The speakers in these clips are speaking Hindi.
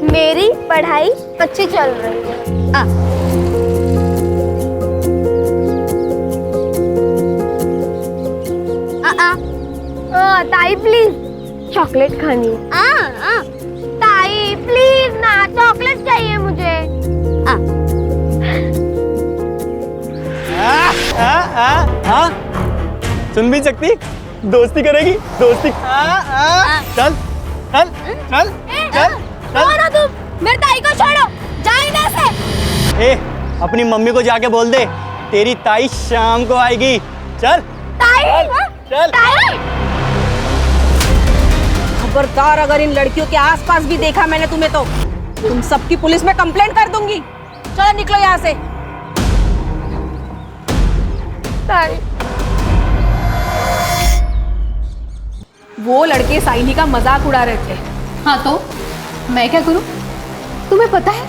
मेरी पढ़ाई अच्छी चल रही है। ताई प्लीज चॉकलेट खानी है। ताई प्लीज ना, चॉकलेट चाहिए मुझे। सुन भी सकती, दोस्ती करेगी, दोस्ती। चल चल चल चल चल तुम मेरे ताई को छोड़ो, जाओ इधर से। ए, अपनी मम्मी को जाके बोल दे तेरी ताई शाम को आएगी। चल ताई, चल ताई। खबरदार, अगर इन लड़कियों के आसपास भी देखा मैंने तुम्हें तो तुम सबकी पुलिस में कंप्लेंट कर दूंगी। चलो निकलो यहाँ से। ताई, वो लड़के साइनी का मजाक उड़ा रहे थे। हाँ तो मैं क्या करूं? तुम्हें पता है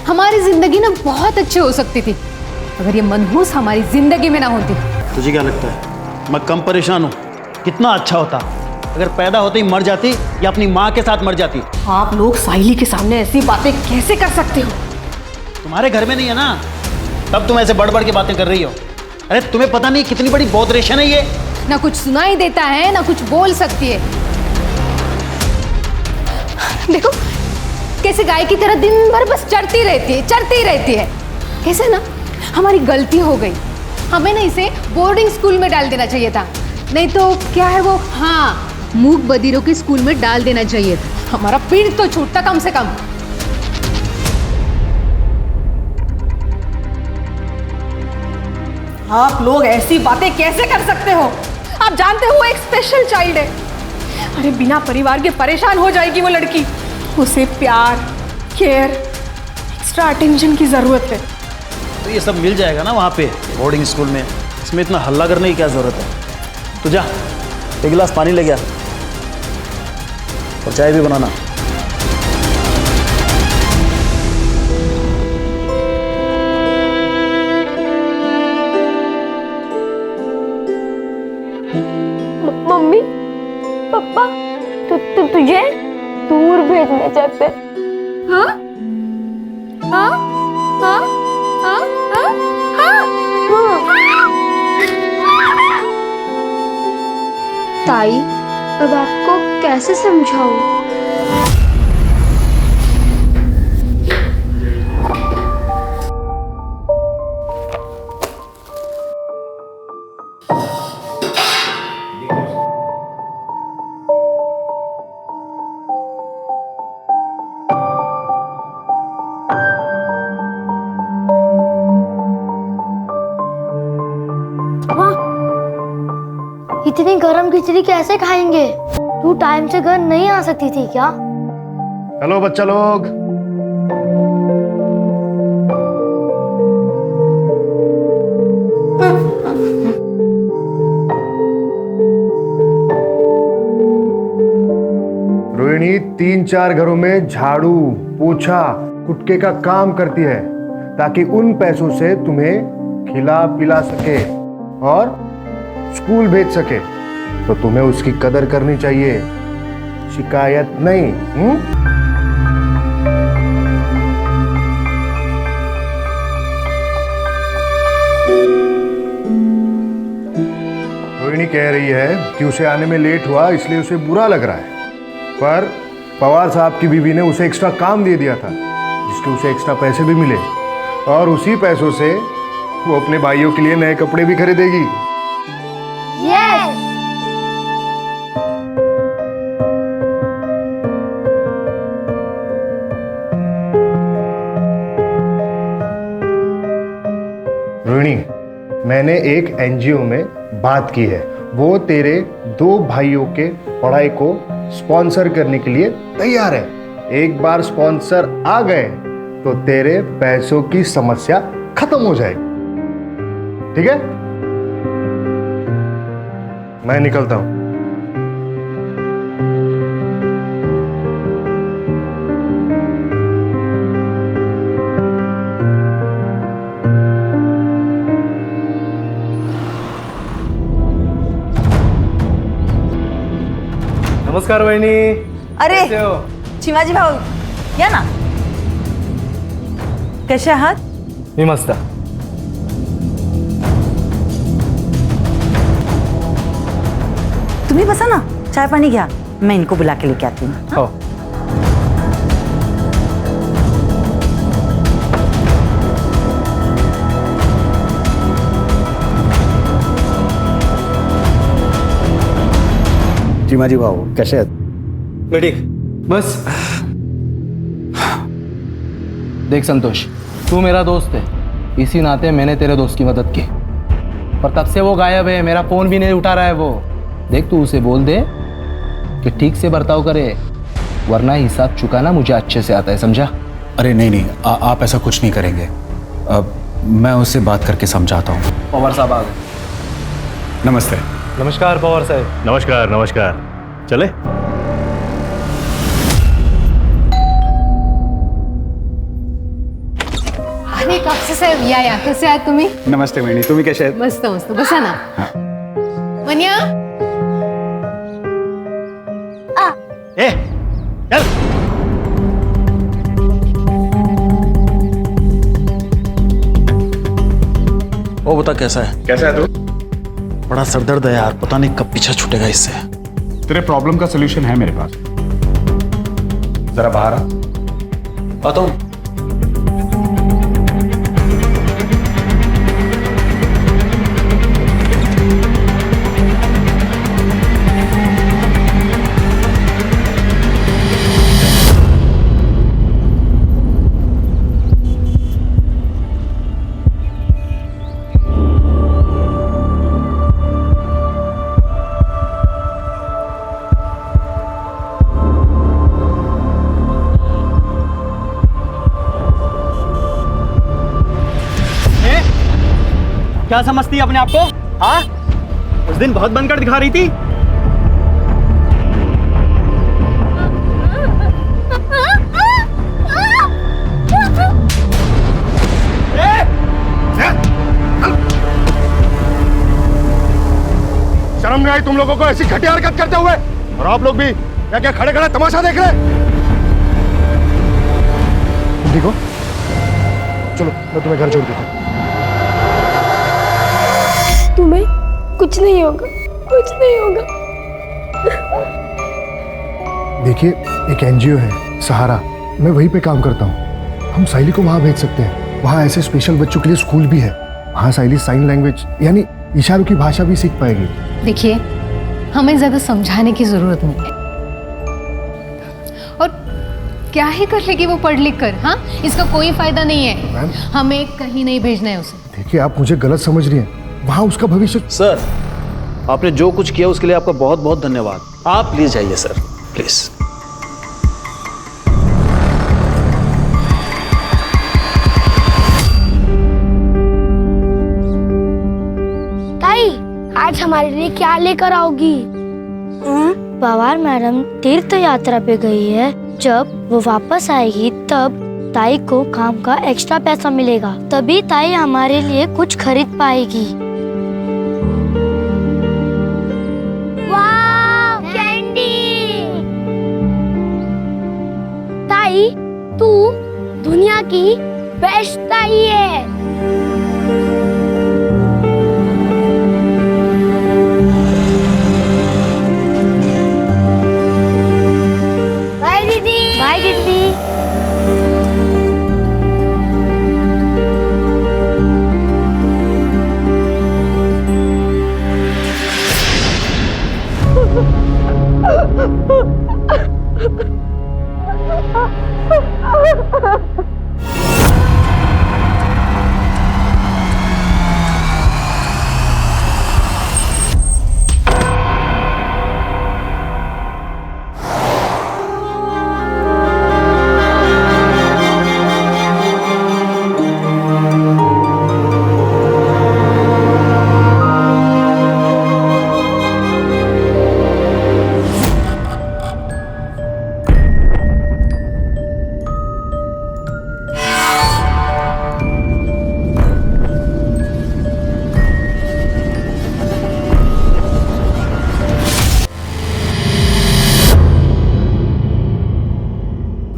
हमारी जिंदगी ना बहुत अच्छी हो सकती थी अगर ये मनहूस हमारी जिंदगी में ना होती। तुझे क्या लगता है मैं कम परेशान हूँ? कितना अच्छा होता अगर पैदा होते ही मर जाती या अपनी माँ के साथ मर जाती। आप लोग साइली के सामने ऐसी बातें कैसे कर सकते हो? तुम्हारे घर में नहीं है ना, तब तुम ऐसे बढ़ बढ़ के बातें कर रही हो। अरे तुम्हें पता नहीं कितनी बड़ी बॉदरेशन है ये। ना कुछ सुनाई देता है ना कुछ बोल सकती है। देखो कैसे गाय की तरह दिन भर बस चरती रहती है। कैसे ना हमारी गलती हो गई, हमें ना इसे बोर्डिंग स्कूल में डाल देना चाहिए था। नहीं तो क्या है वो, हाँ, मूक बधिरों के स्कूल में डाल देना चाहिए था। हमारा पीठ तो छूटता कम से कम। आप लोग ऐसी बातें कैसे कर सकते हो? आप जानते हो वो एक स्पेशल चाइल्ड है। अरे बिना परिवार के परेशान हो जाएगी वो लड़की। उसे प्यार, केयर, एक्स्ट्रा अटेंशन की जरूरत है। तो ये सब मिल जाएगा ना वहाँ पे बोर्डिंग स्कूल में। इसमें इतना हल्ला करने की क्या जरूरत है? तू जा एक गिलास पानी ले गया और चाय भी बनाना। मम्मी पापा तुझे दूर भेजना चाहते। हाँ हाँ हाँ हाँ हाँ ताई, अब आपको कैसे समझाऊं? इतनी गरम खिचड़ी कैसे खाएंगे? तू टाइम से घर नहीं आ सकती थी क्या? हेलो बच्चा लोग, रोहिणी 3-4 घरों में झाड़ू, पोछा, कुटके का काम करती है ताकि उन पैसों से तुम्हें खिला पिला सके और स्कूल भेज सके। तो तुम्हें उसकी कदर करनी चाहिए, शिकायत नहीं। रोहिणी कह रही है कि उसे आने में लेट हुआ इसलिए उसे बुरा लग रहा है, पर पवार साहब की बीवी ने उसे एक्स्ट्रा काम दे दिया था जिसके उसे एक्स्ट्रा पैसे भी मिले और उसी पैसों से वो अपने भाइयों के लिए नए कपड़े भी खरीदेगी। यस। रोहिणी, मैंने एक एनजीओ में बात की है, वो तेरे 2 भाइयों के पढ़ाई को स्पॉन्सर करने के लिए तैयार है। एक बार स्पॉन्सर आ गए तो तेरे पैसों की समस्या खत्म हो जाएगी। ठीक है, मैं निकलता हूं। नमस्कार वहिनी. अरे चिमाजी भाऊ या ना. कसे आहात? मी मस्त. तुम्ही बसा ना, चाय पानी घ्या. मैं इनको बुला के लेके आती हूँ. हो. चिमाजी भाऊ कसे आहेत? मी ठीक. बस देख संतोष, तू मेरा दोस्त है, इसी नाते मैंने तेरे दोस्त की मदद की, पर तब से वो गायब है. मेरा फोन भी नहीं उठा रहा है वो. देख तू उसे बोल दे कि ठीक से बर्ताव करे, वरना हिसाब चुकाना मुझे अच्छे से आता है, समझा? अरे नहीं नहीं, आप ऐसा कुछ नहीं करेंगे. अब मैं उससे बात करके समझाता हूँ. पवार साहब आ गए. नमस्ते. नमस्कार पवार साहेब. नमस्कार नमस्कार. चले. अरे कापसे साहेब या कसे आहात तुम्ही? नमस्ते वहिनी, तुम्ही कसे आहेत? मस्त मस्त, बसा ना. मन्या ए चल. वो बता कैसा है? कैसा है तू? बड़ा सरदर्द है यार, पता नहीं कब पीछा छूटेगा इससे. तेरे प्रॉब्लम का सोल्यूशन है मेरे पास. जरा बाहर आ. आता हूँ. क्या समझती है अपने आप को? हाँ, उस दिन बहुत बनकर दिखा रही थी. शर्म नहीं आई तुम लोगों को ऐसी घटिया हरकत करते हुए? और आप लोग भी क्या क्या खड़े खड़े तमाशा देख रहे? देखो, चलो मैं तुम्हें घर छोड़ देता हूँ. तुम्हें कुछ नहीं होगा, कुछ नहीं होगा. देखिए, एक एनजीओ है सहारा, मैं वहीं पे काम करता हूँ. हम साइली को वहाँ भेज सकते हैं. वहाँ ऐसे स्पेशल बच्चों के लिए स्कूल भी है. वहाँ साइली साइन लैंग्वेज यानी इशारों की भाषा भी सीख पाएगी. देखिए, हमें ज्यादा समझाने की जरूरत नहीं है. और क्या ही कर लेगी वो पढ़ लिख कर? हाँ, इसका कोई फायदा नहीं है. मैम? हमें कहीं नहीं भेजना है उसे. देखिए, आप मुझे गलत समझ रही हैं. वहाँ उसका भविष्य. सर, आपने जो कुछ किया उसके लिए आपका बहुत बहुत धन्यवाद. आप प्लीज जाइए सर, प्लीज. ताई, आज हमारे लिए क्या लेकर आओगी? पवार मैडम तीर्थ यात्रा पे गई है. जब वो वापस आएगी तब ताई को काम का एक्स्ट्रा पैसा मिलेगा, तभी ताई हमारे लिए कुछ खरीद पाएगी. वाव, कैंडी! ताई, तू दुनिया की बेस्ट ताई है. बाय दीदी. बाय दीदी.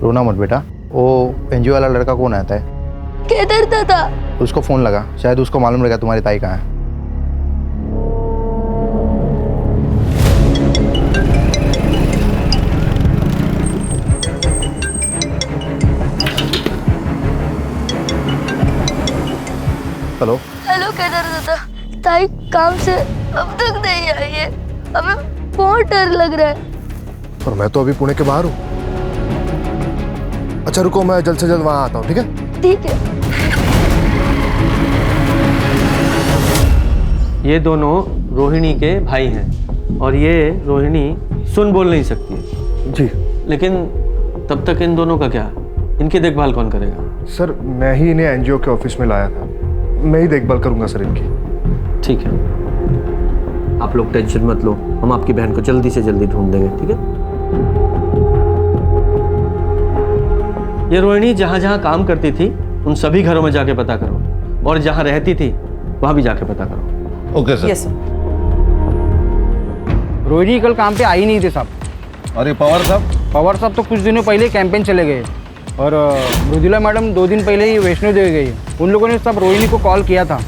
रोना मत बेटा, वो एनजीओ वाला लड़का कौन आता है? केदार दादा। उसको फ़ोन लगा, शायद उसको मालूम रहेगा तुम्हारी ताई कहाँ है। हेलो हेलो केदार दादा, ताई काम से अब तक नहीं आई है, हमें बहुत डर लग रहा है। और मैं तो अभी पुणे के बाहर हूँ। अच्छा रुको, मैं जल्द से जल्द वहाँ आता हूँ, ठीक है? ठीक है। ये दोनों रोहिणी के भाई हैं और ये रोहिणी सुन बोल नहीं सकती है। जी। लेकिन तब तक इन दोनों का क्या, इनकी देखभाल कौन करेगा? सर मैं ही इन्हें एनजीओ के ऑफिस में लाया था, मैं ही देखभाल करूंगा सर इनकी। ठीक है, आप लोग टेंशन मत लो, हम आपकी बहन को जल्दी से जल्दी ढूंढ देंगे, ठीक है? ये रोहिणी जहाँ जहाँ काम करती थी उन सभी घरों में जाके पता करो, और जहाँ रहती थी वहाँ भी जाके पता करो। Okay sir. यस। रोहिणी कल काम पे आई नहीं थे साहब। अरे पवार साहब? पवार साहब तो कुछ दिनों पहले कैंपेन चले गए, और मृदुला मैडम 2 दिन पहले ही वैष्णो देवी गई। उन लोगों ने सब रोहिणी को कॉल किया था।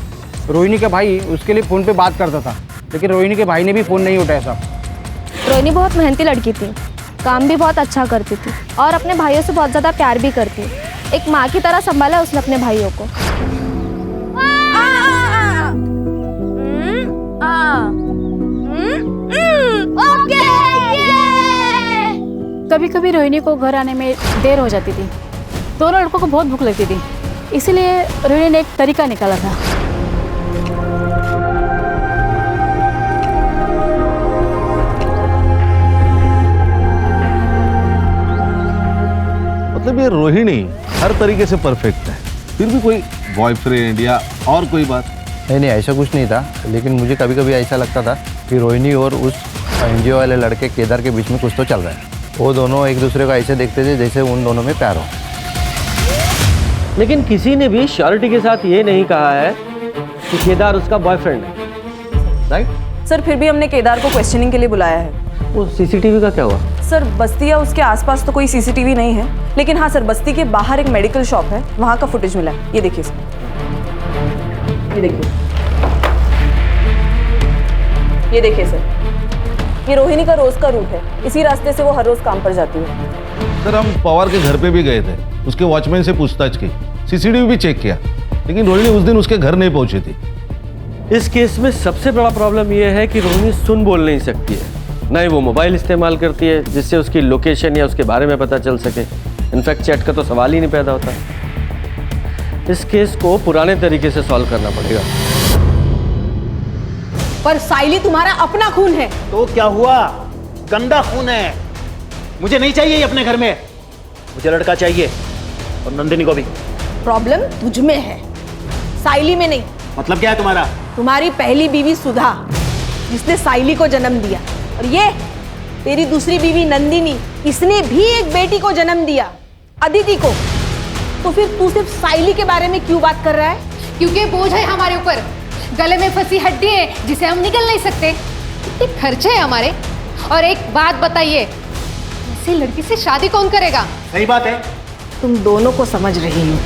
रोहिणी का भाई उसके लिए फ़ोन पे बात करता था, लेकिन रोहिणी के भाई ने भी फ़ोन नहीं उठाया साहब। रोहिणी बहुत मेहनती लड़की थी, काम भी बहुत अच्छा करती थी और अपने भाइयों से बहुत ज़्यादा प्यार भी करती। एक माँ की तरह संभाला उसने अपने भाइयों को। कभी कभी रोहिणी को घर आने में देर हो जाती थी। दोनों लड़कों को बहुत भूख लगती थी, इसीलिए रोहिणी ने एक तरीका निकाला था। मतलब ये रोहिणी हर तरीके से परफेक्ट है, फिर भी कोई बॉयफ्रेंड या और कोई बात? नहीं, ऐसा कुछ नहीं था, लेकिन मुझे कभी कभी ऐसा लगता था कि रोहिणी और उस एनजीओ वाले लड़के केदार के बीच में कुछ तो चल रहा है। वो दोनों एक दूसरे को ऐसे देखते थे जैसे उन दोनों में प्यार हो। लेकिन किसी ने भी श्योरिटी के साथ ये नहीं कहा है कि केदार उसका बॉयफ्रेंड है, राइट? सर फिर भी हमने केदार को क्वेश्चनिंग के लिए बुलाया है। वो सीसीटीवी का क्या हुआ? सर बस्ती या उसके आसपास तो कोई सीसीटीवी नहीं है, लेकिन हाँ सर बस्ती के बाहर एक मेडिकल शॉप है, वहाँ का फुटेज मिला है। ये देखिए सर, ये देखिए, ये देखिए सर, ये रोहिणी का रोज का रूट है। इसी रास्ते से वो हर रोज काम पर जाती है। सर हम पवार के घर पे भी गए थे, उसके वॉचमैन से पूछताछ की, सीसीटीवी भी चेक किया, लेकिन रोहिणी उस दिन उसके घर नहीं पहुंची थी। इस केस में सबसे बड़ा प्रॉब्लम यह है कि रोहिणी सुन बोल नहीं सकती है, ना ही वो मोबाइल इस्तेमाल करती है जिससे उसकी लोकेशन या उसके बारे में पता चल सके। इनफैक्ट चैट का तो सवाल ही नहीं पैदा होता। इस केस को पुराने तरीके से सॉल्व करना पड़ेगा। पर साइली तुम्हारा अपना खून है। तो क्या हुआ? गंदा खून है, मुझे नहीं चाहिए ये अपने घर में। मुझे लड़का चाहिए, और नंदिनी को भी। प्रॉब्लम तुझ में है, साइली में नहीं। मतलब क्या है तुम्हारा? तुम्हारी पहली बीवी सुधा, जिसने साइली को जन्म दिया, और ये तेरी दूसरी बीवी नंदिनी, इसने भी एक बेटी को जन्म दिया, अदिति को। तो फिर तू सिर्फ साइली के बारे में क्यों बात कर रहा है? क्योंकि बोझ है हमारे ऊपर, गले में फंसी हड्डी है जिसे हम निकल नहीं सकते, इतने खर्चे हैं हमारे। और एक बात बताइए, ऐसी लड़की से शादी कौन करेगा? सही बात है। तुम दोनों को समझ रही हूँ,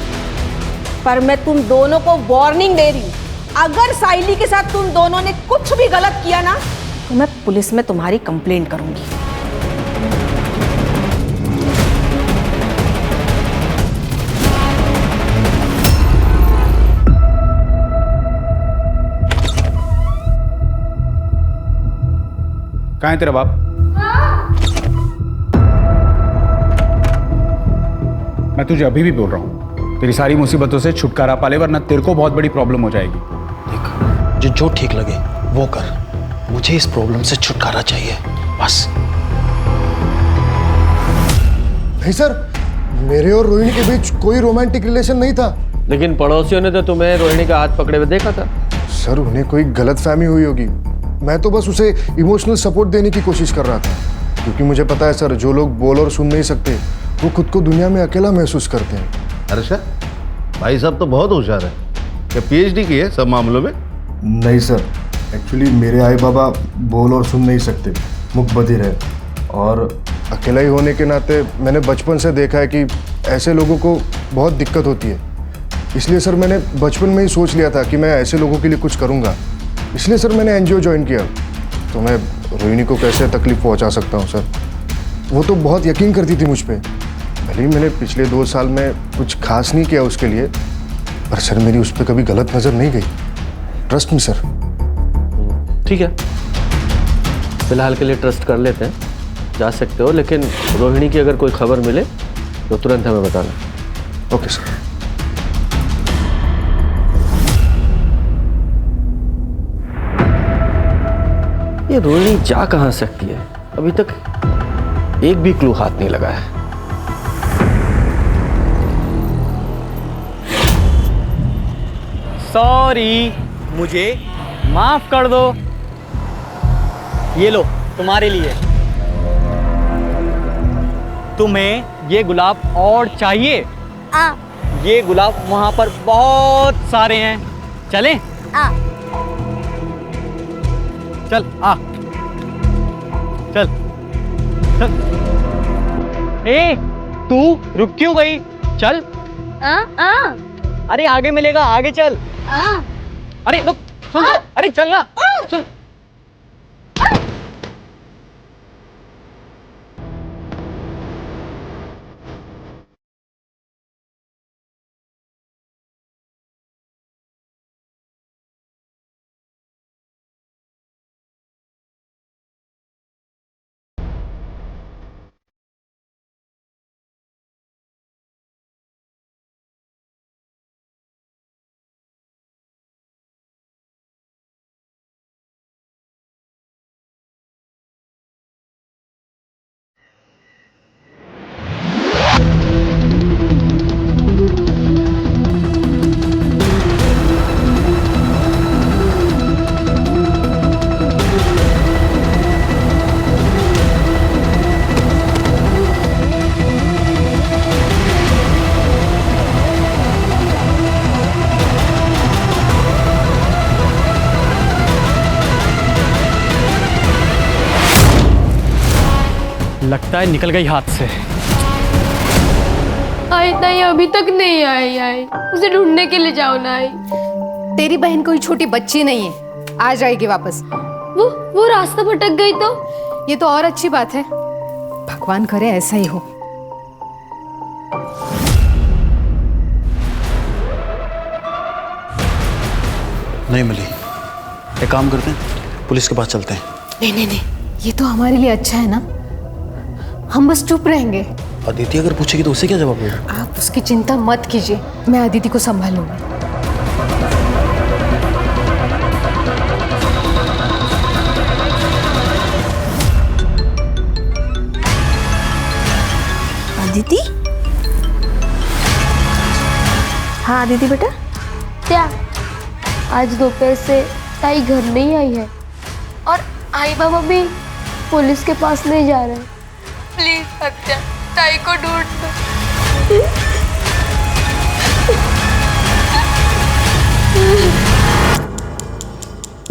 पर मैं तुम दोनों को वार्निंग दे रही हूँ। अगर साइली के साथ तुम दोनों ने कुछ भी गलत किया ना, तो मैं पुलिस में तुम्हारी कंप्लेंट करूंगी। कहाँ है तेरा बाप? मैं तुझे अभी भी बोल रहा हूँ, तेरी सारी मुसीबतों से छुटकारा पा ले, वरना तेरे को बहुत बड़ी प्रॉब्लम हो जाएगी। देख, जो ठीक लगे वो कर, मुझे इस प्रॉब्लम से छुटकारा चाहिए बस। नहीं सर, मेरे और रोहिणी के बीच कोई रोमांटिक रिलेशन नहीं था। लेकिन पड़ोसियों ने तो तुम्हें रोहिणी का हाथ पकड़े हुए देखा था। सर उन्हें कोई गलतफहमी हुई होगी, मैं तो बस उसे इमोशनल सपोर्ट देने की कोशिश कर रहा था, क्योंकि मुझे पता है सर, जो लोग बोल और सुन नहीं सकते वो खुद को दुनिया में अकेला महसूस करते हैं। अच्छा, भाई साहब तो बहुत होशियार है। क्या पीएचडी की है सब मामलों में? नहीं सर, एक्चुअली मेरे आई बाबा बोल और सुन नहीं सकते, मूक बधिर है, और अकेला ही होने के नाते मैंने बचपन से देखा है कि ऐसे लोगों को बहुत दिक्कत होती है। इसलिए सर मैंने बचपन में ही सोच लिया था कि मैं ऐसे लोगों के लिए कुछ करूँगा। इसलिए सर मैंने एनजीओ ज्वाइन किया। तो मैं रोहिणी को कैसे तकलीफ पहुँचा सकता हूँ सर? वो तो बहुत यकीन करती थी मुझ पर। भले ही मैंने पिछले 2 साल में कुछ खास नहीं किया उसके लिए, पर सर मेरी उस पर कभी गलत नज़र नहीं गई। Trust me sir. ठीक है, फिलहाल के लिए ट्रस्ट कर लेते हैं, जा सकते हो, लेकिन रोहिणी की अगर कोई खबर मिले तो तुरंत हमें बताना। Okay sir. ये रोहिणी जा कहाँ सकती है? अभी तक एक भी क्लू हाथ नहीं लगा है। सॉरी, मुझे माफ कर दो। ये लो तुम्हारे लिए। तुम्हें ये गुलाब और चाहिए? ये गुलाब वहां पर बहुत सारे हैं। चलें? चल आ, चल चल। ए, तू रुक क्यों गई? चल। अरे आगे मिलेगा, आगे चल। अरे रुक, सुन, अरे चल ना, सुन। लगता है निकल गई हाथ से। आई नहीं, अभी तक नहीं आई। उसे ढूंढने के लिए जाओ ना। आई, तेरी बहन कोई छोटी बच्ची नहीं है, आ जाएगी वापस। वो रास्ता भटक गई तो? ये तो और अच्छी बात है, भगवान करे ऐसा ही हो। नहीं मिली। एक काम करते हैं, पुलिस के पास चलते हैं। नहीं, ये तो हमारे लिए अच्छा है ना, हम बस चुप रहेंगे। अदिति अगर पूछेगी तो उसे क्या जवाब देगा? आप उसकी चिंता मत कीजिए, मैं अदिति को संभालूंगी। अदिति? हाँ अदिति बेटा। क्या आज दोपहर से ताई घर नहीं आई है और आई बाबा भी पुलिस के पास नहीं जा रहे हैं। प्लीज सत्या, ताई को ढूंढ दो।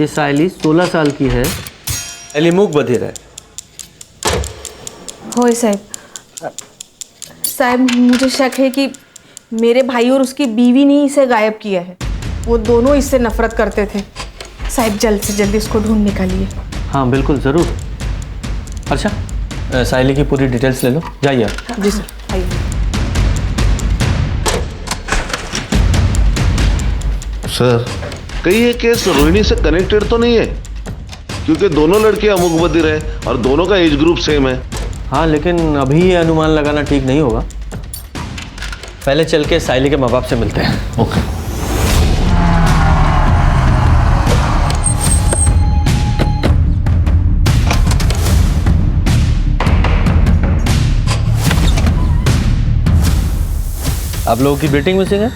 ये सायली 16 साल की है, एलिमुख बधिर है। होय साहब, मुझे शक है कि मेरे भाई और उसकी बीवी ने इसे गायब किया है। वो दोनों इससे नफरत करते थे। साहब जल्द से जल्द इसको ढूंढ निकालिए। हाँ बिल्कुल, ज़रूर। अच्छा, सायली की पूरी डिटेल्स ले लो, जाइए आप। जी सर, आइए। सर, कहीं ये केस रोहिणी से कनेक्टेड तो नहीं है? क्योंकि दोनों लड़के अमुक बधिर है और दोनों का एज ग्रुप सेम है। हाँ, लेकिन अभी ये अनुमान लगाना ठीक नहीं होगा। पहले चल के सायली के माँ बाप से मिलते हैं। ओके। आप लोगों की मीटिंग मिसिंग है?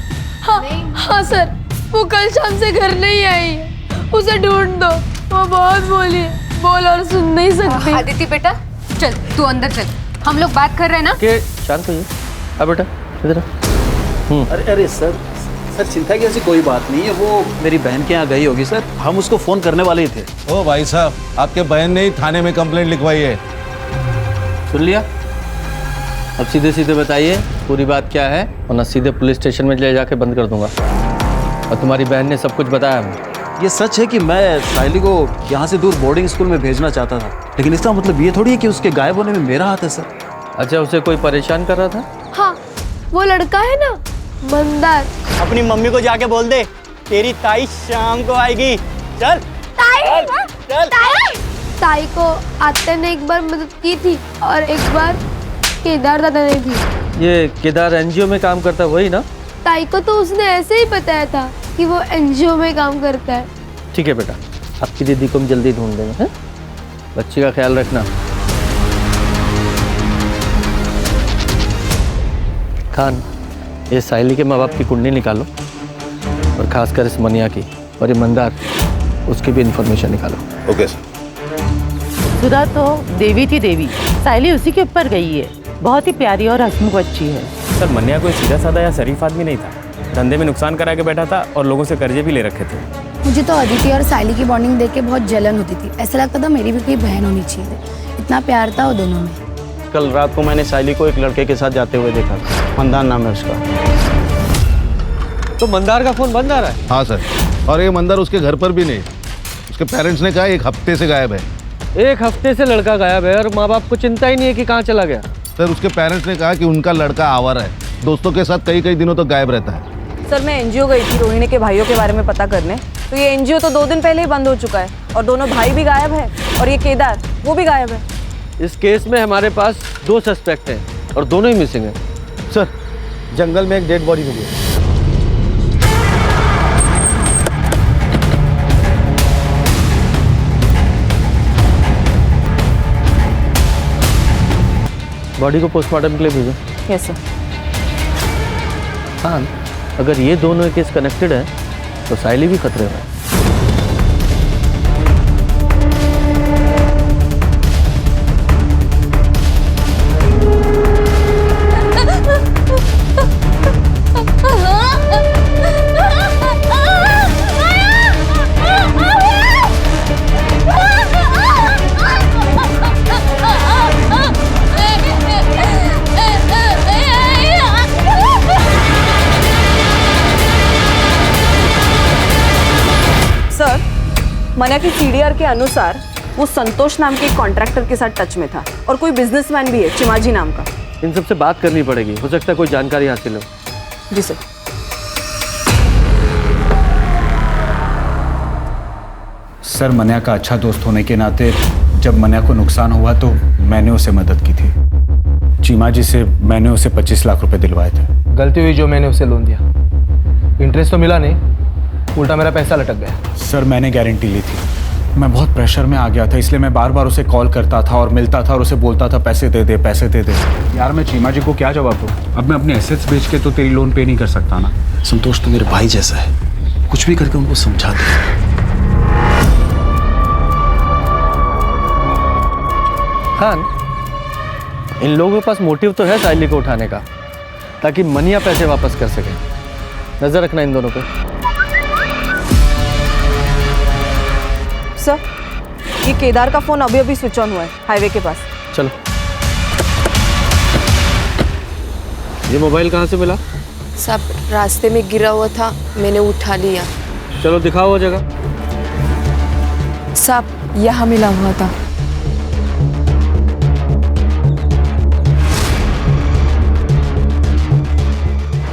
हाँ सर, वो कल शाम से घर नहीं आई है। उसे ढूंढ दो, वो बहुत बोली है, बोल और सुन नहीं सकती। अदिति बेटा चल, तू अंदर चल, हम लोग बात कर रहे हैं ना। के शांत होइए। अब बेटा इधर आ। अरे सर चिंता की ऐसी कोई बात नहीं है। वो मेरी बहन के यहाँ गई होगी सर, हम उसको फोन करने वाले ही थे। ओ भाई साहब, आपके बहन ने ही थाने में कंप्लेंट लिखवाई है। सुन लिया? अब सीधे सीधे बताइए पूरी बात क्या है, वरना सीधे पुलिस स्टेशन में ले जाके बंद कर दूंगा। और तुम्हारी बहन ने सब कुछ बताया हमें। ये सच है कि मैं साइली को यहाँ से दूर बोर्डिंग स्कूल में भेजना चाहता था, लेकिन इसका मतलब ये थोड़ी है कि उसके गायब होने में मेरा हाथ है सर। अच्छा, उसे कोई परेशान कर रहा था? हाँ, वो लड़का है ना मंदार। अपनी मम्मी को जाके बोल दे तेरी ताई शाम को आएगी। चल ताई, चल। ताई को आते ने एक बार मदद की थी और एक बार केदार दादा ने भी। ये केदार एनजीओ में काम करता है वही ना? ताई को तो उसने ऐसे ही बताया था कि वो एनजीओ में काम करता है। ठीक है बेटा, आपकी दीदी को हम जल्दी ढूंढ देंगे। हैं? बच्ची का ख्याल रखना। खान, ये साइली के माँ बाप की कुंडली निकालो और खासकर इस मनिया की, और ये मंदार उसकी भी इंफॉर्मेशन निकालो। Okay sir. सुधा तो देवी थी देवी, साइली उसी के ऊपर गई है। बहुत ही प्यारी और हंसमुख बच्ची है। सर मन्या कोई सीधा साधा या शरीफ आदमी नहीं था, धंधे में नुकसान करा के बैठा था और लोगों से कर्जे भी ले रखे थे। मुझे तो अदिति और साइली की बॉन्डिंग देख के बहुत जलन होती थी। ऐसा लगता था मेरी भी कोई बहन होनी चाहिए। इतना प्यार था वो दोनों में। कल रात को मैंने साइली को एक लड़के के साथ जाते हुए देखा था, मंदार नाम है उसका। तो मंदार का फोन बंद आ रहा है? हाँ सर, और ये मंदार उसके घर पर भी नहीं। उसके पेरेंट्स ने कहा 1 हफ्ते से गायब है। 1 हफ्ते से लड़का गायब है और माँ बाप को चिंता ही नहीं है कि कहाँ चला गया। सर उसके पेरेंट्स ने कहा कि उनका लड़का आवारा है, दोस्तों के साथ कई दिनों तक गायब रहता है। सर मैं एनजीओ गई थी रोहिणी के भाइयों के बारे में पता करने, तो ये एनजीओ तो 2 दिन पहले ही बंद हो चुका है और दोनों भाई भी गायब है और ये केदार वो भी गायब है। इस केस में हमारे पास 2 सस्पेक्ट हैं और दोनों ही मिसिंग हैं। सर जंगल में एक डेड बॉडी मिली है। बॉडी को पोस्टमार्टम के लिए भेजो। Yes sir. हाँ, अगर ये दोनों केस कनेक्टेड है तो साइली भी खतरे में है। मनिया की सीडीआर के अनुसार वो संतोष नाम के एक कॉन्ट्रैक्टर के साथ टच में था और कोई बिजनेसमैन भी है चिमाजी नाम का। इन सबसे बात करनी पड़ेगी, हो सकता है कोई जानकारी हासिल हो। जी सर। सर मन्या का अच्छा दोस्त होने के नाते जब मन्या को नुकसान हुआ तो मैंने उसे मदद की थी। चीमा जी से मैंने उसे 25 लाख रुपए दिलवाए थे। गलती हुई जो मैंने उसे लोन दिया, इंटरेस्ट तो मिला नहीं, उल्टा मेरा पैसा लटक गया। सर मैंने गारंटी ली थी, मैं बहुत प्रेशर में आ गया था, इसलिए मैं बार बार उसे कॉल करता था और मिलता था और उसे बोलता था पैसे दे दे पैसे दे दे। यार मैं चीमा जी को क्या जवाब दूँ? अब मैं अपने एसेट्स बेच के तो तेरी लोन पे नहीं कर सकता ना। संतोष तो मेरे भाई जैसा है, कुछ भी करके उनको समझा दे। खान, इन लोगों के पास मोटिव तो है साइली को उठाने का, ताकि मनिया पैसे वापस कर सके। नजर रखना इन दोनों पे। सर ये केदार का फोन अभी अभी स्विच ऑन हुआ है हाईवे के पास। चलो। ये मोबाइल कहाँ से मिला? सब रास्ते में गिरा हुआ था, मैंने उठा लिया। चलो दिखाओ वो जगह। सब यहाँ मिला हुआ था।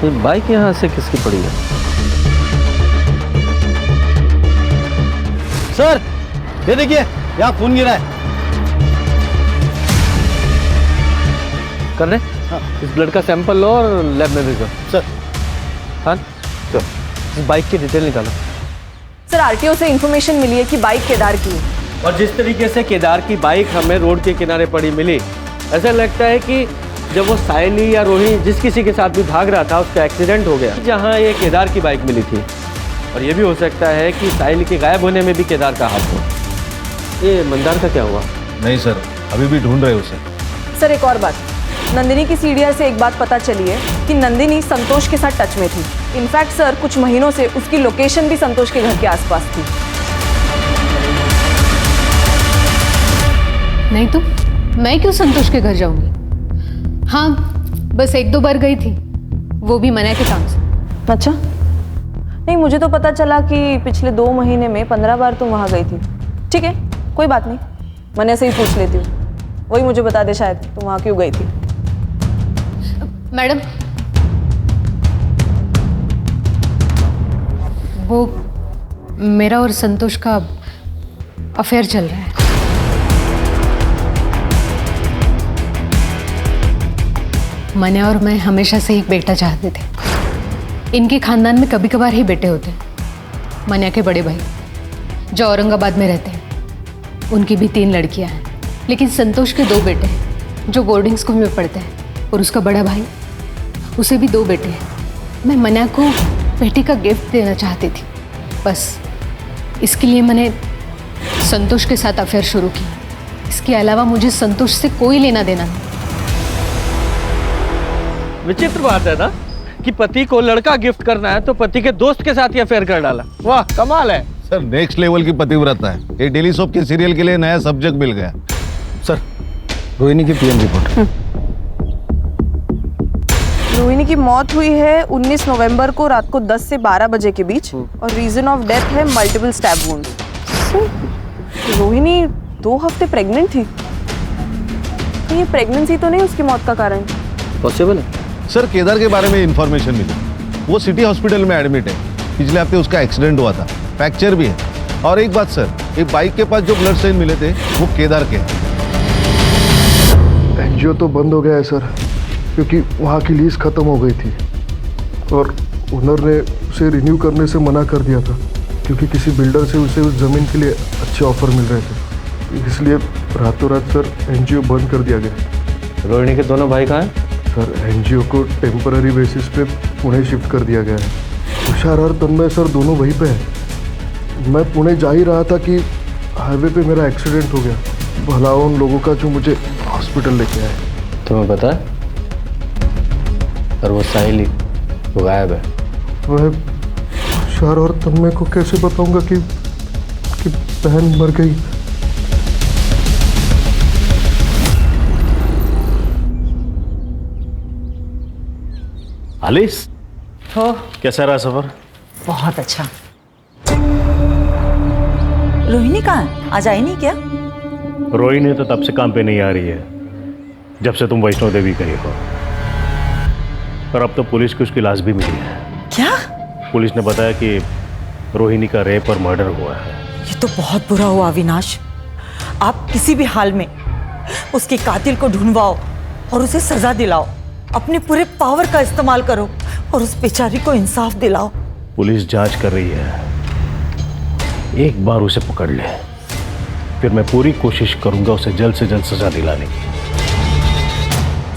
ये बाइक यहाँ से किसकी पड़ी है? सर ये देखिए यहाँ खून गिरा है। कर रहे? हाँ। इस ब्लड का सैंपल लो और लैब में भेजो। सर। हाँ तो इस बाइक की डिटेल निकालो। सर आरटीओ से इंफॉर्मेशन मिली है कि बाइक केदार की है। और जिस तरीके से केदार की बाइक हमें रोड के किनारे पड़ी मिली, ऐसा लगता है कि जब वो साइली या रोहिणी जिस किसी के साथ भी भाग रहा था उसका एक्सीडेंट हो गया जहाँ ये केदार की बाइक मिली थी। और ये भी हो सकता है कि साइली के गायब होने में भी केदार का हाथ हो। ये मंदार का क्या हुआ? नहीं सर, अभी भी ढूंढ रहे उसे। सर एक और बात, नंदिनी की सीडीआर से एक बात पता चली है कि नंदिनी संतोष के साथ टच में थी। इनफैक्ट सर कुछ महीनों से उसकी लोकेशन भी संतोष के घर के आसपास थी। नहीं तो मैं क्यों संतोष के घर जाऊंगी? हाँ, बस 1-2 बार गई थी, वो भी मना के काम से। अच्छा, नहीं मुझे तो पता चला कि पिछले 2 महीने में 15 बार तुम वहाँ गई थी। ठीक है, कोई बात नहीं, मैंने से ही पूछ लेती हूँ, वही मुझे बता दे शायद तुम वहाँ क्यों गई थी। मैडम, वो मेरा और संतोष का अफेयर चल रहा है। मने और मैं हमेशा से एक बेटा चाहते थे। इनके खानदान में कभी कभार ही बेटे होते हैं। मन्या के बड़े भाई जो औरंगाबाद में रहते हैं, उनकी भी 3 लड़कियां हैं, लेकिन संतोष के 2 बेटे हैं जो बोर्डिंग स्कूल में पढ़ते हैं, और उसका बड़ा भाई, उसे भी 2 बेटे हैं। मैं मन्या को बेटी का गिफ्ट देना चाहती थी, बस इसके लिए मैंने संतोष के साथ अफेयर शुरू किया। इसके अलावा मुझे संतोष से कोई लेना देना नहीं। विचित्र बात है ना कि पति को लड़का गिफ्ट करना है तो पति के दोस्त के साथ ही अफेयर कर डाला। वाह, कमाल है सर, नेक्स्ट लेवल की पतिव्रता है। ये डेली सोप के सीरियल के लिए नया सब्जेक्ट मिल गया। सर, रोहिणी की पीएम रिपोर्ट। रोहिणी की मौत हुई है 19 नवंबर को रात को 10 से 12 बजे के बीच, और रीजन ऑफ डेथ है मल्टीपल स्टैब वुंड। रोहिणी 2 हफ्ते प्रेग्नेंट थी, तो ये प्रेगनेंसी तो नहीं उसकी मौत का कारण? पॉसिबल है सर। केदार के बारे में इंफॉर्मेशन मिली, वो सिटी हॉस्पिटल में एडमिट है। पिछले हफ्ते उसका एक्सीडेंट हुआ था, फ्रैक्चर भी है। और एक बात सर, एक बाइक के पास जो ब्लड स्टेन मिले थे वो केदार के। एनजीओ तो बंद हो गया है सर, क्योंकि वहाँ की लीज खत्म हो गई थी और ओनर ने उसे रिन्यू करने से मना कर दिया था, क्योंकि किसी बिल्डर से उसे उस ज़मीन के लिए अच्छे ऑफर मिल रहे थे। इसलिए रातों रात सर एनजीओ बंद कर दिया गया। रोहिणी के दोनों भाई कहाँ हैं? सर, एनजीओ को टेम्पररी बेसिस पे पुणे शिफ्ट कर दिया गया है। तुषार और तन्मय सर दोनों वहीं पे हैं। मैं पुणे जा ही रहा था कि हाईवे पे मेरा एक्सीडेंट हो गया। भला उन लोगों का जो मुझे हॉस्पिटल लेके आए। तुम्हें पता है? और वो साहिली, वो गायब है। मैं तुषार और तन्मय को कैसे बताऊंगा कि बहन मर गई? आलिस, हो, कैसा रहा सफर? बहुत अच्छा। रोहिणी कहाँ? आज आई नहीं क्या? रोहिणी तो तब से काम पे नहीं आ रही है जब से तुम वैष्णो देवी गई हो। और अब तो पुलिस की उसकी लाश भी मिली है। क्या? पुलिस ने बताया कि रोहिणी का रेप और मर्डर हुआ है। ये तो बहुत बुरा हुआ अविनाश। आप किसी भी हाल में उसके कातिल को ढूंढवाओ और उसे सजा दिलाओ। अपने पूरे पावर का इस्तेमाल करो और उस बेचारी को इंसाफ दिलाओ। पुलिस जांच कर रही है, एक बार उसे पकड़ ले, फिर मैं पूरी कोशिश करूंगा उसे जल्द से जल्द सजा दिलाने की।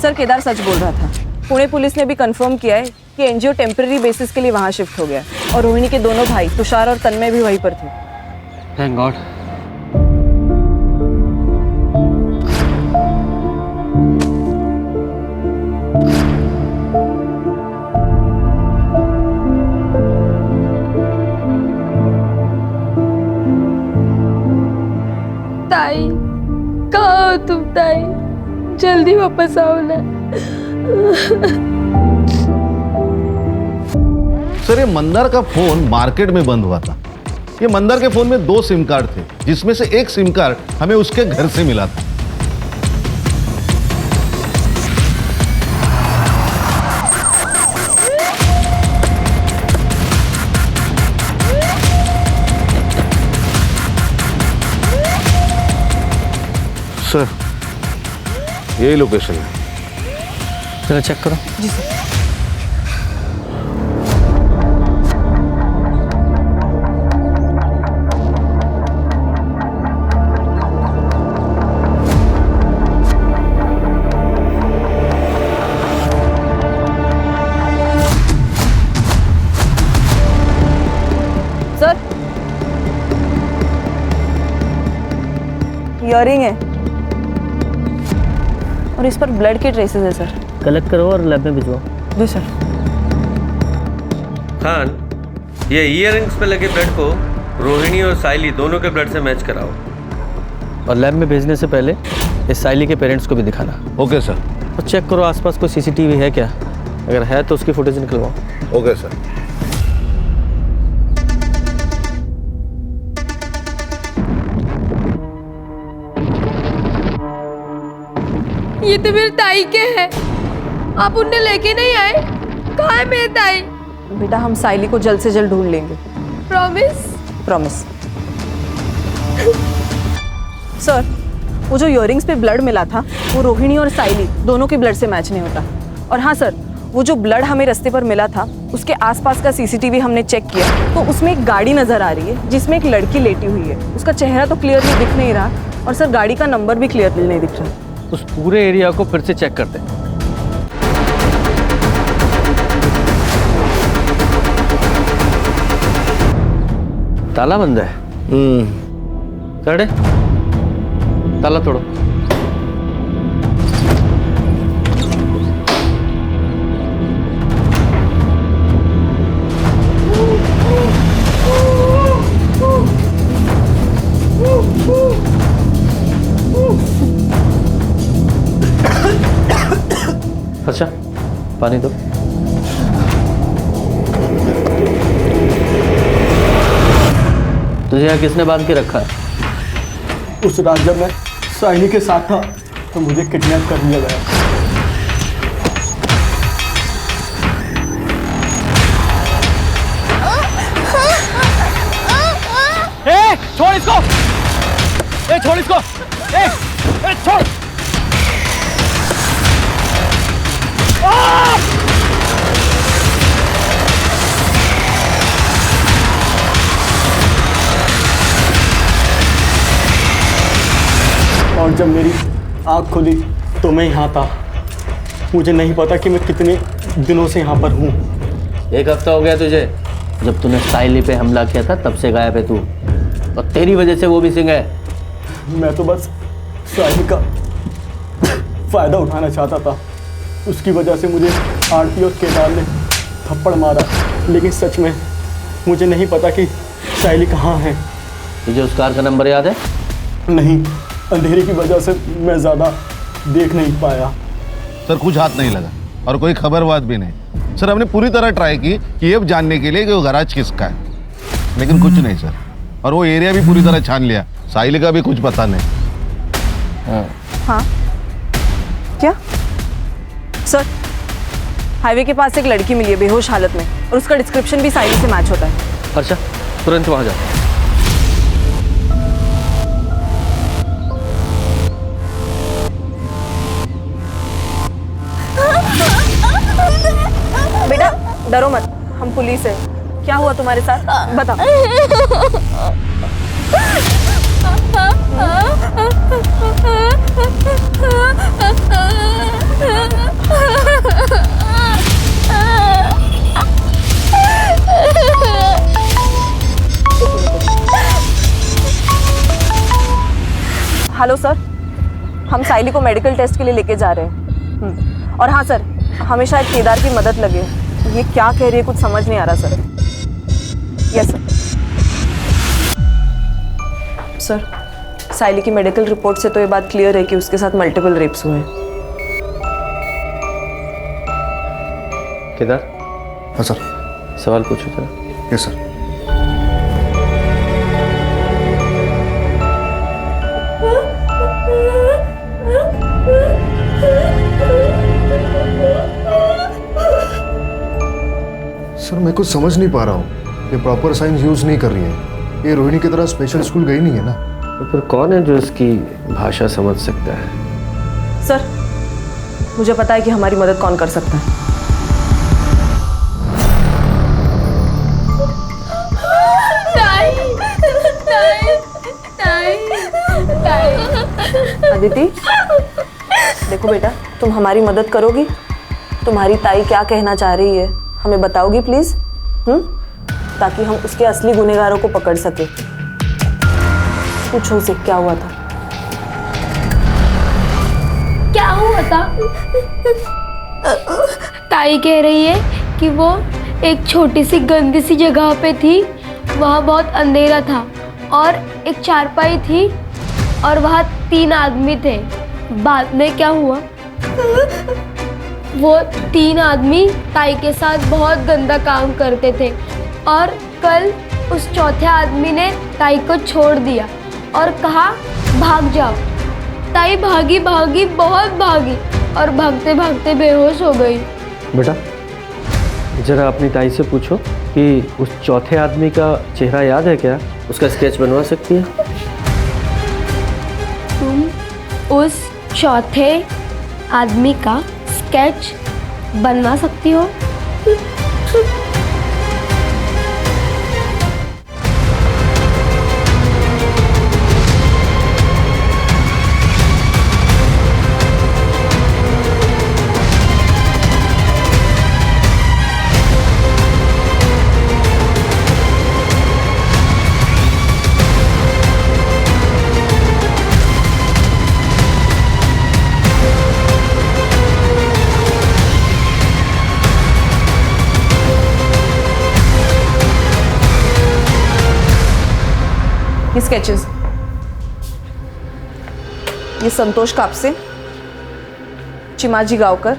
सर, केदार सच बोल रहा था। पुणे पुलिस ने भी कंफर्म किया है कि एनजीओ टेम्पररी बेसिस के लिए वहाँ शिफ्ट हो गया, और रोहिणी के दोनों भाई तुषार और तन्मय भी वहीं पर थे। Thank God. ताई, कहाँ हो तुम ताई? जल्दी वापस आओ ना। सर, ये मंदार का फोन मार्केट में बंद हुआ था। ये मंदार के फोन में 2 सिम कार्ड थे, जिसमें से एक सिम कार्ड हमें उसके घर से मिला था। सर, यही लोकेशन है। चलो चेक करो। जी सर। सर, ईयरिंग है और इस पर ब्लड के ट्रेसेस है सर। कलेक्ट करो और लैब में भिजवाओ। जी सर। खान, ये ईयरिंग्स पे लगे ब्लड को रोहिणी और साइली दोनों के ब्लड से मैच कराओ, और लैब में भेजने से पहले इस साइली के पेरेंट्स को भी दिखाना। Okay sir. और चेक करो आसपास कोई सीसीटीवी है क्या, अगर है तो उसकी फुटेज निकलवाओ। Okay sir. ये तो मेरे ताई के हैं, आप उन्हें लेके नहीं आए? कहाँ है मेरे ताई? बेटा हम साइली को जल्द से जल्द ढूंढ लेंगे। प्रॉमिस? प्रॉमिस। सर, वो जो इयररिंग्स पे ब्लड मिला था वो रोहिणी और साइली दोनों के ब्लड से मैच नहीं होता। और हाँ सर, वो जो ब्लड हमें रास्ते पर मिला था उसके आसपास का सीसीटीवी हमने चेक किया तो उसमें एक गाड़ी नजर आ रही है जिसमें एक लड़की लेटी हुई है। उसका चेहरा तो क्लियरली दिख नहीं रहा और सर गाड़ी का नंबर भी क्लियरली नहीं दिख रहा। उस पूरे एरिया को फिर से चेक करते हैं। ताला बंद है। चढ़े, ताला तोड़ो। अच्छा, पानी दो। तुझे यहाँ किसने बांध के रखा है? उस रात जब मैं साइली के साथ था तो मुझे किडनैप कर लिया गया। छोड़ इसको! छोड़ इसको! छोड़! और जब मेरी आँख खुली तो मैं यहाँ था। मुझे नहीं पता कि मैं कितने दिनों से यहाँ पर हूँ। 1 हफ्ता हो गया तुझे। जब तूने साइली पे हमला किया था तब से गायब है तू, और तेरी वजह से वो भी सिंह है। मैं तो बस साइली का फ़ायदा उठाना चाहता था। उसकी वजह से मुझे आरती और केदार ने थप्पड़ मारा, लेकिन सच में मुझे नहीं पता कि साइली कहाँ है। तुझे उस कार का नंबर याद है? नहीं, अंधेरे की वजह से मैं ज़्यादा देख नहीं पाया। सर कुछ हाथ नहीं लगा और कोई खबरबात भी नहीं। सर हमने पूरी तरह ट्राई की कि ये जानने के लिए कि वो गैराज किसका है, लेकिन कुछ नहीं सर। और वो एरिया भी पूरी तरह छान लिया, साहिल का भी कुछ पता नहीं। हाँ क्या सर? हाईवे के पास एक लड़की मिली है बेहोश हालत में और उसका डिस्क्रिप्शन भी साइली से मैच होता है। अच्छा, तुरंत वहाँ जा। बेटा डरो मत, हम पुलिस है। क्या हुआ तुम्हारे साथ बताओ। हेलो सर, हम साइली को मेडिकल टेस्ट के लिए लेके जा रहे हैं। और हाँ सर, हमें शायद केदार की मदद लगे। ये क्या कह रही है कुछ समझ नहीं आ रहा सर। Yes sir. सर, साइली की मेडिकल रिपोर्ट से तो ये बात क्लियर है कि उसके साथ मल्टीपल रेप्स हुए हैं। केदार। हाँ सर। सवाल पूछो जरा। Yes sir. सर मैं कुछ समझ नहीं पा रहा हूँ, ये प्रॉपर साइंस यूज नहीं कर रही है। ये रोहिणी की तरह स्पेशल स्कूल गई नहीं है ना। तो फिर कौन है जो इसकी भाषा समझ सकता है? सर, मुझे पता है कि हमारी मदद कौन कर सकता है। अदिति, देखो बेटा, तुम हमारी मदद करोगी? तुम्हारी ताई क्या कहना चाह रही है हमें बताओगी प्लीज? ताकि हम उसके असली गुनहगारों को पकड़ सके। पूछो उसे क्या हुआ था। क्या हुआ था? ताई कह रही है कि वो एक छोटी सी गंदी सी जगह पे थी, वहाँ बहुत अंधेरा था और एक चारपाई थी और वहाँ 3 आदमी थे। बाद में क्या हुआ? वो 3 आदमी ताई के साथ बहुत गंदा काम करते थे और कल उस चौथे आदमी ने ताई को छोड़ दिया और कहा भाग जाओ। ताई भागी भागी बहुत भागी और भागते भागते बेहोश हो गई। बेटा जरा अपनी ताई से पूछो कि उस चौथे आदमी का चेहरा याद है क्या? उसका स्केच बनवा सकती है? तुम उस चौथे आदमी का स्केच बनवा सकती हो? ये स्केचेस, ये संतोष कापसे, चिमाजी गांवकर,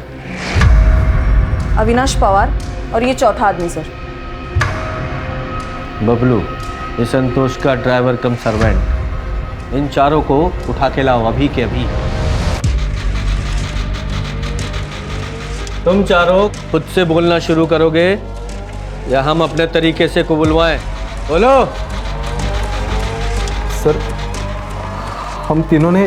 अविनाश पवार और ये चौथा आदमी सर। बबलू, ये संतोष का ड्राइवर कम सर्वेंट, इन चारों को उठा के लाओ अभी के अभी। तुम चारों खुद से बोलना शुरू करोगे या हम अपने तरीके से को बुलवाएं? बोलो। सर, हम तीनों ने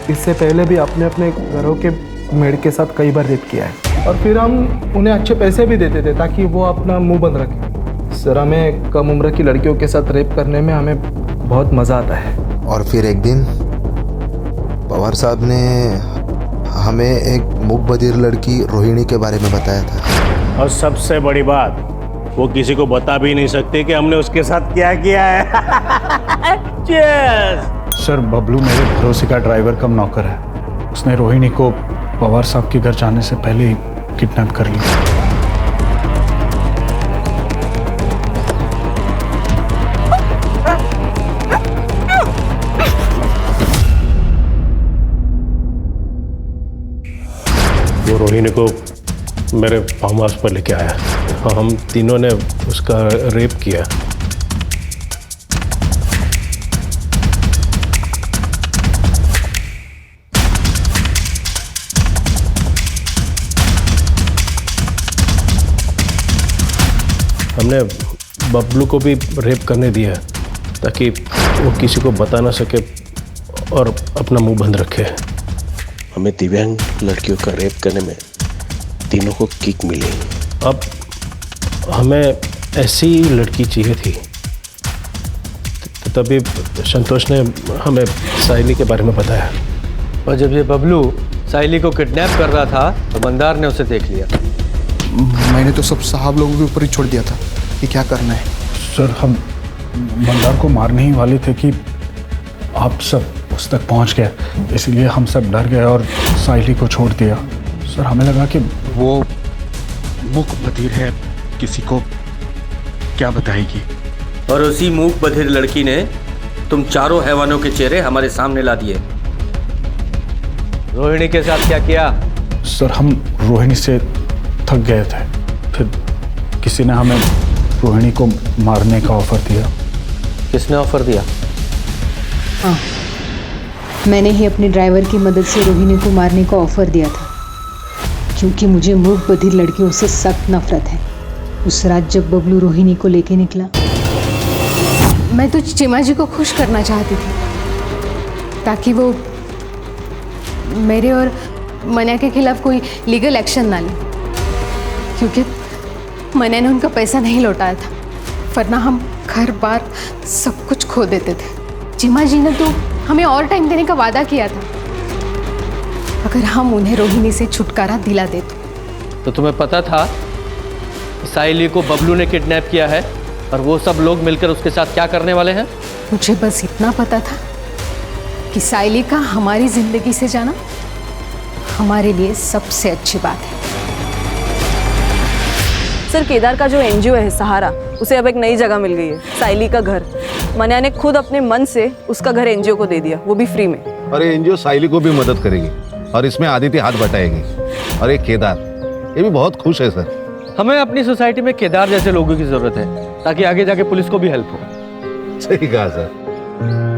इससे पहले भी अपने अपने घरों के मेड के साथ कई बार रेप किया है और फिर हम उन्हें अच्छे पैसे भी देते थे ताकि वो अपना मुंह बंद रखें। सर, हमें कम उम्र की लड़कियों के साथ रेप करने में हमें बहुत मज़ा आता है। और फिर एक दिन पवार साहब ने हमें एक मूक बधिर लड़की रोहिणी के बारे में बताया था। और सबसे बड़ी बात, वो किसी को बता भी नहीं सकते कि हमने उसके साथ क्या किया है। सर, बबलू मेरे भरोसे का ड्राइवर कम नौकर है। उसने रोहिणी को पवार साहब के घर जाने से पहले ही किडनैप कर लिया। वो रोहिणी को मेरे फार्म हाउस पर लेके आया और हम तीनों ने उसका रेप किया। हमने बबलू को भी रेप करने दिया ताकि वो किसी को बता ना सके और अपना मुंह बंद रखे। हमें दिव्यांग लड़कियों का रेप करने में तीनों को किक मिली। अब हमें ऐसी लड़की चाहिए थी, तभी संतोष ने हमें साइली के बारे में बताया। और जब ये बबलू साइली को किडनैप कर रहा था तो मंदार ने उसे देख लिया। मैंने तो सब साहब लोगों के ऊपर ही छोड़ दिया था कि क्या करना है। सर, हम मंदार को मारने ही वाले थे कि आप सब उस तक पहुंच गए, इसलिए हम सब डर गए और साइली को छोड़ दिया। सर, हमें लगा कि वो मूक बधिर है, किसी को क्या बताएगी। और उसी मूक बधिर लड़की ने तुम चारों हैवानों के चेहरे हमारे सामने ला दिए। रोहिणी के साथ क्या किया? सर, हम रोहिणी से थक गए थे, फिर किसी ने हमें रोहिणी को मारने का ऑफर दिया। किसने ऑफर दिया? हाँ, मैंने ही अपने ड्राइवर की मदद से रोहिणी को मारने का ऑफर दिया था, क्योंकि मुझे मूक बधिर लड़कियों से सख्त नफरत है। उस रात जब बबलू रोहिणी को लेके निकला, मैं तो चिमाजी को खुश करना चाहती थी ताकि वो मेरे और मन्या के खिलाफ कोई लीगल एक्शन ना ले, क्योंकि मन्या ने उनका पैसा नहीं लौटाया था, वरना हम घर बार सब कुछ खो देते थे। चिमाजी ने तो हमें और टाइम देने का वादा किया था अगर हम उन्हें रोहिणी से छुटकारा दिला देते। तो तुम्हें पता था कि साइली को बबलू ने किडनैप किया है और वो सब लोग मिलकर उसके साथ क्या करने वाले हैं? मुझे बस इतना पता था कि साइली का हमारी जिंदगी से जाना हमारे लिए सबसे अच्छी बात है। सर, केदार का जो एनजीओ है सहारा, उसे अब एक नई जगह मिल गई है, साइली का घर। मन्या ने खुद अपने मन से उसका घर एनजीओ को दे दिया, वो भी फ्री में। और ये एनजीओ साइली को भी मदद करेगी और इसमें आदित्य हाथ बटाएगी। और एक केदार, ये भी बहुत खुश है सर। हमें अपनी सोसाइटी में केदार जैसे लोगों की जरूरत है ताकि आगे जाके पुलिस को भी हेल्प हो। सही कहा सर।